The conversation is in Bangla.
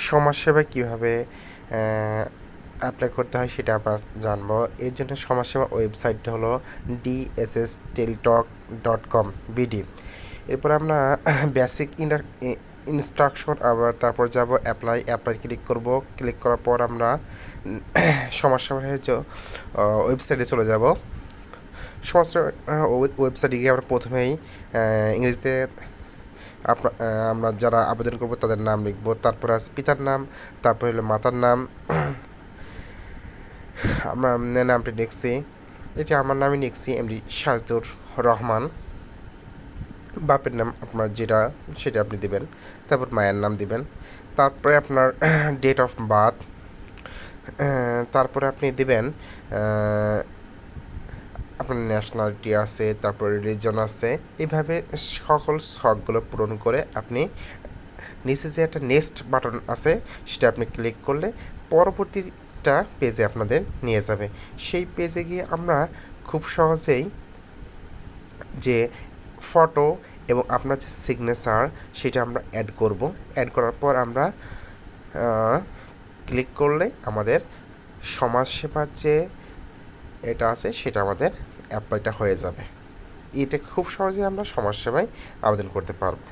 সমাজসেবা কীভাবে অ্যাপ্লাই করতে হয় সেটা আমরা জানবো। এর জন্য সমাজসেবা ওয়েবসাইটটা হলো DSSTeltalk.com BD। এরপর আমরা বেসিক ইনস্ট্রাকশন, আবার তারপর যাব অ্যাপ্লাই ক্লিক করব। ক্লিক করার পর আমরা সমাজসেবার ওয়েবসাইটে চলে যাব। সমাজসেবা ওয়েবসাইটে গিয়ে আমরা প্রথমেই ইংরেজিতে আমরা যারা আবেদন করব তাদের নাম লিখব, তারপর আছে পিতার নাম, তারপর হলো মাতার নাম। আমরা নামটি লিখছি, এটা আমার নামই লিখছি, এমডি সাজদুর রহমান। বাপের নাম আপনার যেটা সেটা আপনি দিবেন, তারপর মায়ের নাম দিবেন, তারপরে আপনার ডেট অফ বার্থ, তারপরে আপনি দিবেন আপনার ন্যাশনালিটি আছে, তারপর রিলিজন আছে। এইভাবে সকল ছকগুলো পূরণ করে আপনি নিচে যে একটা নেক্সট বাটন আছে সেটা আপনি ক্লিক করলে পরবর্তীটা পেজে আপনাদের নিয়ে যাবে। সেই পেজে গিয়ে আমরা খুব সহজেই যে ফটো এবং আপনার যে সিগনেচার সেটা আমরা অ্যাড করব। অ্যাড করার পর আমরা ক্লিক করলে আমাদের সমাজসেবার যে এটা আছে সেটা আমাদের অ্যাপ্লাইটা হয়ে যাবে। এটা খুব সহজেই আমরা সমাজসেবায় আবেদন করতে পারবো।